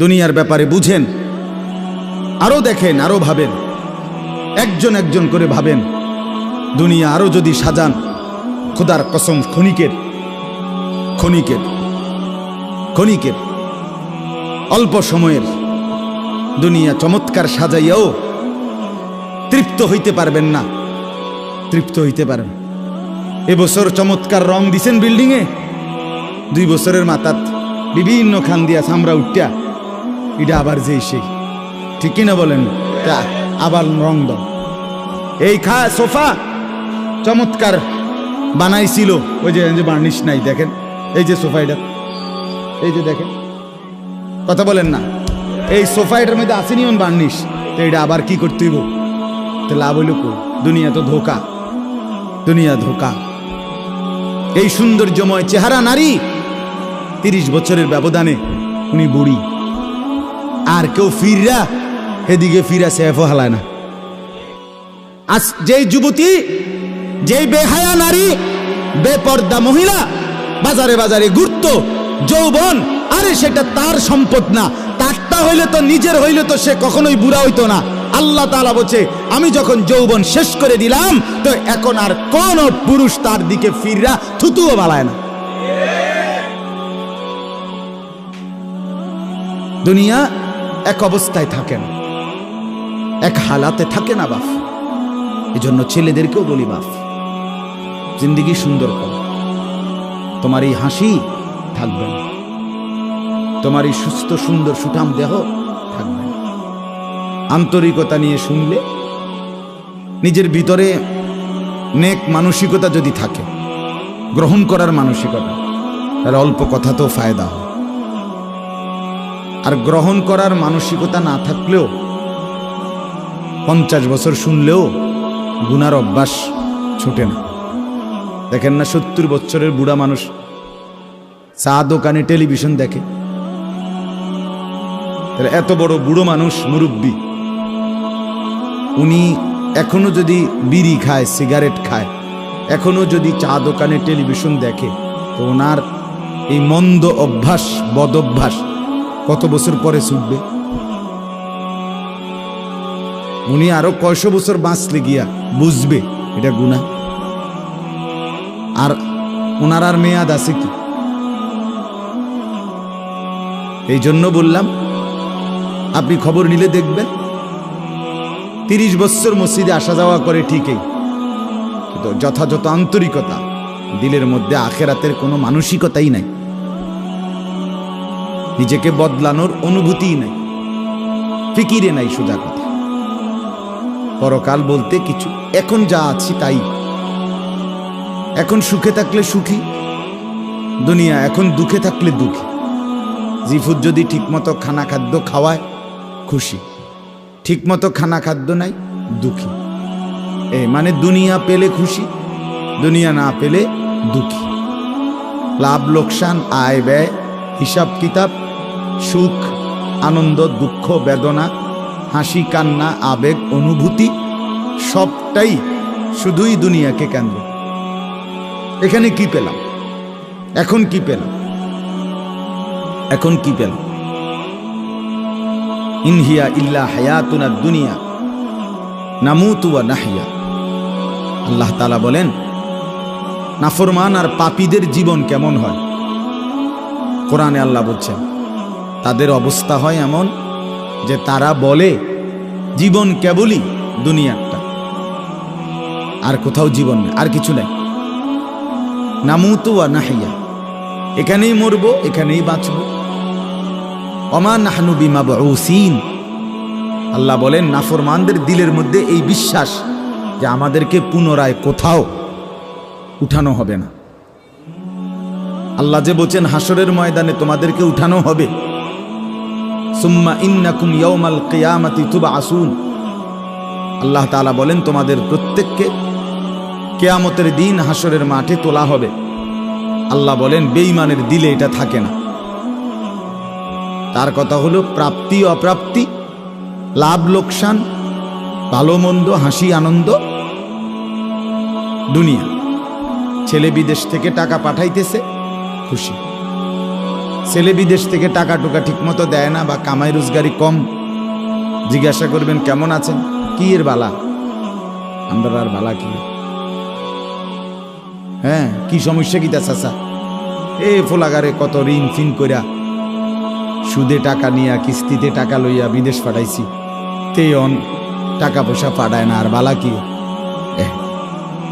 দুনিয়ার ব্যাপারে বুঝেন, আরো দেখেন, আরো ভাবেন, একজন একজন করে ভাবেন। দুনিয়া আরো যদি সাজান, খোদার কসম ক্ষণিকের ক্ষণিকের ক্ষণিকের অল্প সময়ের দুনিয়া চমৎকার সাজাইয়াও তৃপ্ত হইতে পারবেন না, তৃপ্ত হইতে পারেন। এবছর চমৎকার রং দিছেন বিল্ডিংয়ে, 2 বছরের মাথাত বিভিন্ন খান দিয়া চামড়া উঠিয়া এটা আবার যেই সেই, ঠিক কিনা বলেন? তা আবার রং দাও। এই সোফা চমৎকার বানাইছিল, ওই যে বার্নিশ নাই, দেখেন এই যে সোফা, এটা এই যে দেখেন, কথা বলেন না, এই সোফা এটার মধ্যে আসেনি ওন বার্নিশ, তো এটা আবার কি করতে হইব? তো লাভ হইল কই? দুনিয়া তো ধোকা, দুনিয়া ধোকা। এই সৌন্দর্যময় চেহারা নারী 30 বছরের ব্যবধানে উনি বুড়ি, আর কেউ ফিররা এদিকে ফিরা সেফও হালায় না। আজ যেই যুবতী, যেই বেহায়া নারী, বেপর্দা মহিলা বাজারে বাজারে ঘুরতো, যৌবন, আরে সেটা তার সম্পদ না, তারটা হইলে তো নিজের হইলে তো সে কখনোই বুড়া হইতো না। আল্লাহ তাআলা বলছে, আমি যখন যৌবন শেষ করে দিলাম, তো এখন আর কোন পুরুষ তার দিকে ফিররা থুতুও বালায় না। দুনিয়া এক অবস্থায় থাকে না, এক হালাতে থাকে না বাপ। এজন্য ছেলেদেরকেও বলি, বাপ জিন্দেগি সুন্দর করো। তোমার এই হাসি থাকবে না, তোমার এই সুস্থ সুন্দর সুঠাম দেহ থাকবে না। আন্তরিকতা নিয়ে শুনলে, নিজের ভিতরে নেক মানসিকতা যদি থাকে, গ্রহণ করার মানসিকতা, তাহলে অল্প কথা তো ফায়দা হয়। আর গ্রহণ করার মানসিকতা না থাকলেও 50 বছর শুনলেও গুনার অভ্যাস ছুটে না। দেখেন না, 70 বছরের বুড়া মানুষ চা দোকানে টেলিভিশন দেখে, তাহলে এত বড় বুড়ো মানুষ, মুরব্বী, উনি এখনো যদি বিড়ি খায়, সিগারেট খায়, এখনো যদি চা দোকানে টেলিভিশন দেখে, তো ওনার এই মন্দ অভ্যাস, বদ অভ্যাস কত বছর পরে ছুটবে? উনি আরো কয়শো বছর বাঁচলে গিয়া বুঝবে এটা গুনাহ। আর ওনার আর মেয়াদ আছে কি? এই জন্য বললাম, আপনি খবর নিলে দেখবেন 30 বছর মসজিদে আসা যাওয়া করে ঠিকই, কিন্তু যথাযথ আন্তরিকতা, দিলের মধ্যে আখেরাতের কোনো মানসিকতাই নাই, নিজেকে বদলানোর অনুভূতিই নাই, ফিকিরে নাই, সোজা কথা। পরকাল বলতে কিছু, এখন যা আছি তাই, এখন সুখে থাকলে সুখী দুনিয়া, এখন দুঃখে থাকলে দুঃখী। জিফুত যদি ঠিকমতো খানা খাদ্য খাওয়ায় খুশি, ঠিকমতো খানা খাদ্য নাই দুঃখী। মানে দুনিয়া পেলে খুশি, দুনিয়া না পেলে দুঃখী। লাভ লোকসান, আয় ব্যয়, হিসাব কিতাব, সুখ আনন্দ, দুঃখ বেদনা, হাসি কান্না, আবেগ অনুভূতি, সবটাই শুধুই দুনিয়াকে কেন্দ্র। এখানে কি পেলাম? এখন কি পেলাম? এখন কি পেলাম? ইনহিয়া ইল্লা হায়াতুনা দুনিয়া নামুতু ওয়া নাহইয়া। আল্লাহ তাআলা বলেন, নাফরমান আর পাপীদের জীবন কেমন হয়? কোরআনে আল্লাহ বলছেন, তাদের অবস্থা হয় এমন যে তারা বলে জীবন কেবলই দুনিয়াটা, আর কোথাও জীবন নেই, আর কিছু নেই। নামুতু ওয়া নাহইয়া, এখানেই মরবো, এখানেই বাঁচবো। ওমা নাহনু বিমাবউসিন। আল্লাহ বলেন, নাফরমানদের দিলের মধ্যে এই বিশ্বাস যে আমাদেরকে পুনরায় কোথাও উঠানো হবে না। আল্লাহ যে বলছেন হাসরের ময়দানে তোমাদেরকে উঠানো হবে, সুম্মা ইন্নাকুম ইয়াউমাল কিয়ামাতি তুবআসুন। আল্লাহ তাআলা বলেন, তোমাদের প্রত্যেককে কিয়ামতের দিন হাসরের মাঠে তোলা হবে। আল্লাহ বলেন, বেঈমানের দিলে এটা থাকে না। তার কথা হলো প্রাপ্তি অপ্রাপ্তি, লাভ লোকসান, ভালো মন্দ, হাসি আনন্দ, দুনিয়া। ছেলে বিদেশ থেকে টাকা পাঠাইতেছে, খুশি। ছেলে বিদেশ থেকে টাকা টুকা ঠিক মতো দেয় না বা কামাই রোজগারি কম, জিজ্ঞাসা করবেন কেমন আছেন, কি এর বালা, আমরা আর বালা কি, হ্যাঁ কি সমস্যা কি তা চাচা, এ ফোলাগারে কত ঋণ ফিন কইরা সুদে টাকা নিয়া কিস্তিতে টাকা লইয়া বিদেশ পাঠাইছি, তেয়ন টাকা পয়সা পাঠায় না, আর বালা কি,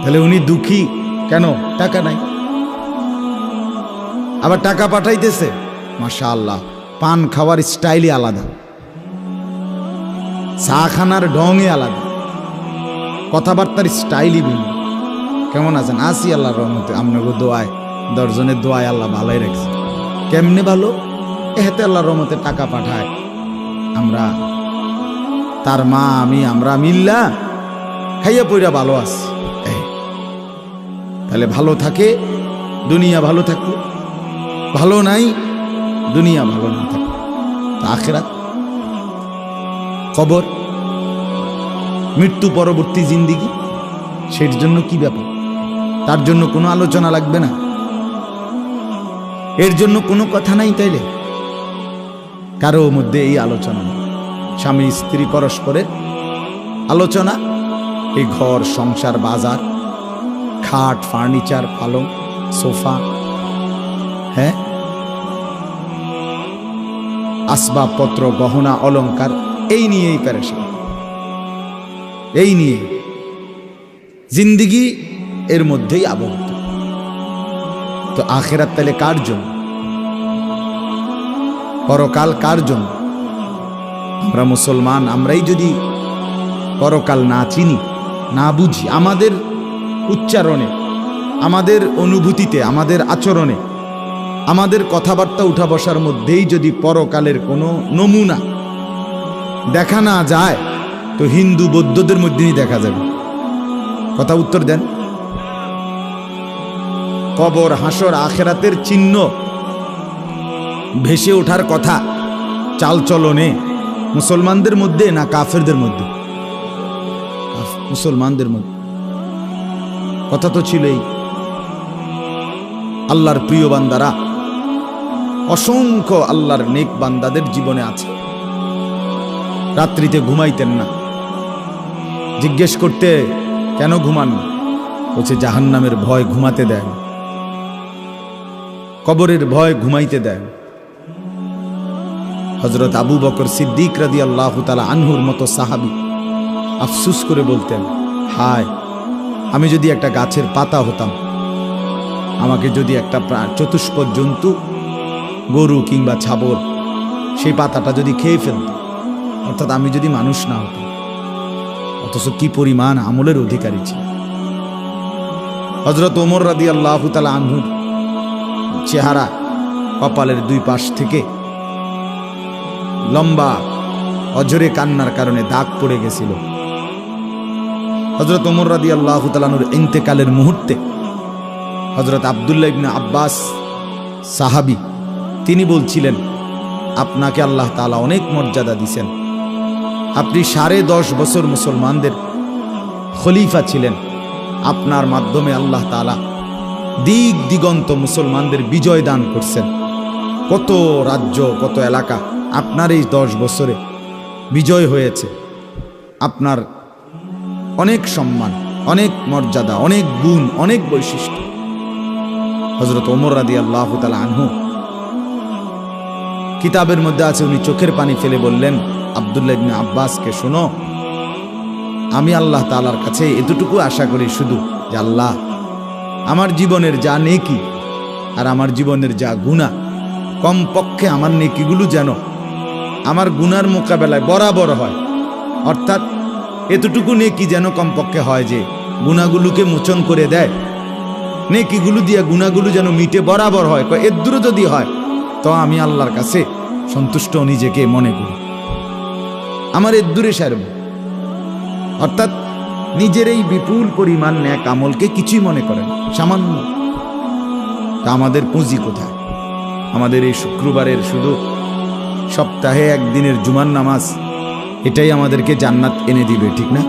তাহলে উনি দুঃখী কেন, টাকা নাই, আবার টাকা পাঠাইতেছে মাশাআল্লাহ, পান খাওয়ার স্টাইলই আলাদা, চা খানার ঢঙে আলাদা, কথাবার্তার স্টাইলই ভিন্ন। কেমন আছেন, আসি আল্লাহর রহমতে, আপনাকে দোয়ায়, দশজনের দোয়ায় আল্লাহ ভালোই রাখছে। কেমনে ভালো, এতে আল্লাহর রহমতে টাকা পাঠায়, আমরা তার মা আমি আমরা মিল্লা খাইয়া পইরা ভালো আছি। তাহলে ভালো থাকে দুনিয়া ভালো থাকলো, ভালো নাই দুনিয়া ভালো না থাকলো, আখিরাত কবর মৃত্যু পরবর্তী জিন্দিগি, সের জন্য কি ব্যাপার, তার জন্য কোনো আলোচনা লাগবে না, এর জন্য কোনো কথা নাই, তাইলে কারো মধ্যে এই আলোচনা নেই, স্বামী স্ত্রী পরস্পরের আলোচনা, এই ঘর সংসার বাজার, খাট ফার্নিচার পালং সোফা, হ্যাঁ আসবাবপত্র গহনা অলংকার, এই নিয়েই পেরেশান, এই নিয়ে জিন্দিগি এর মধ্যেই আবদ্ধ। তো আখিরাত তাহলে কার জন্য, পরকাল কার জন্য? আমরা মুসলমান, আমরাই যদি পরকাল না চিনি না বুঝি, আমাদের উচ্চারণে আমাদের অনুভূতিতে আমাদের আচরণে আমাদের কথাবার্তা উঠা বসার মধ্যেই যদি পরকালের কোনো নমুনা দেখা না যায়, তো হিন্দু বৌদ্ধদের মধ্যেই দেখা যাবে। কথা উত্তর দেন। কবর হাসর আখেরাতের চিহ্ন ভেসে ওঠার কথা চালচলনে মুসলমানদের মধ্যে না কাফেরদের মধ্যে? মুসলমানদের মধ্যে। কথা তো ছিলই, আল্লাহর প্রিয় বান্দারা, অসংখ্য আল্লাহর নেক বান্দাদের জীবনে আছে, রাত্রিতে ঘুমাইতেন না, জিজ্ঞেস করতে কেন ঘুমান, বলছে জাহান্নামের ভয় ঘুমাতে দেয়, কবরের ভয় ঘুমাইতে দেয়। হযরত আবু বকর সিদ্দিক রাদিয়াল্লাহু তাআলা আনহুর মতো সাহাবী আফসোস করে বলতেন, হায় আমি যদি একটা গাছের পাতা হতাম, আমাকে যদি একটা চতুষ্পদ জন্তু গরু কিংবা ছাগল সেই পাতাটা যদি খেয়ে ফেলত, অর্থাৎ আমি যদি মানুষ না হতাম। অথচ কি পরিমাণ আমলের অধিকারী ছিল। হযরত ওমর রাদিয়াল্লাহু তাআলা আনহুর চেহারা কপালের দুই পাশ থেকে লম্বা অজরে কান্নার কারণে দাগ পড়ে গেছিল। হযরত ওমর রাদিয়াল্লাহু তাআলা আনহুর ইন্তেকালের মুহূর্তে হযরত আব্দুল্লাহ ইবনে আব্বাস সাহাবী, তিনি বলছিলেন, আপনাকে আল্লাহ তাআলা অনেক মর্যাদা দিয়েছেন, আপনি 10.5 বছর মুসলমানদের খলিফা ছিলেন, আপনার মাধ্যমে আল্লাহ তাআলা দিক দিগন্ত মুসলমানদের বিজয় দান করছেন, কত রাজ্য কত এলাকা আপনার এই 10 বছরে বিজয় হয়েছে, আপনার অনেক সম্মান অনেক মর্যাদা অনেক গুণ অনেক বৈশিষ্ট্য। হযরত ওমর রাদিয়াল্লাহু তাআলা আনহু কিতাবের মধ্যে আছে, উনি চোখের পানি ফেলে বললেন আব্দুল্লাহ ইবনে আব্বাসকে, শোনো, আমি আল্লাহ তাআলার কাছে এতটুকু আশা করি শুধু যে আল্লাহ আমার জীবনের যা নেকি আর আমার জীবনের যা গুনাহ, কমপক্ষে আমার নেকিগুলো যেন আমার গুনার মোকাবেলায় বরাবর হয়, অর্থাৎ এতটুকু নেকি যেন কমপক্ষে হয় যে গুনাহগুলোকে মোচন করে দেয়, নেকিগুলো দিয়া গুনাহগুলো যেন মিটে বরাবর হয়, এর দূরে যদি হয় তো আমি আল্লাহর কাছে সন্তুষ্ট নিজেকে মনে করি, আমার এর দূরে সারব। অর্থাৎ নিজের এই বিপুল পরিমাণ নেক আমলকে কিছুই মনে করেন, সামান্য। তা আমাদের পুঁজি কোথায়? আমাদের এই শুক্রবারের শুধু সপ্তাহে একদিনের জুমার নামাজ, এটাই আমাদেরকে জান্নাত এনে দিবে, ঠিক না?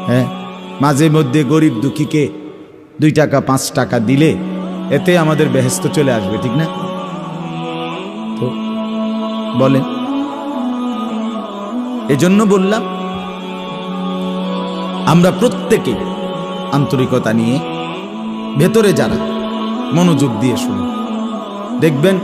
হ্যাঁ, মাঝে মধ্যে গরিব দুঃখীকে 2 টাকা 5 টাকা দিলে এতে আমাদের বেহেশত চলে আসবে, ঠিক না? তো বলেন, এজন্য বললাম আমরা প্রত্যেকে আন্তরিকতা নিয়ে ভেতরে যারা মনোযোগ দিয়ে শুনুন, দেখবেন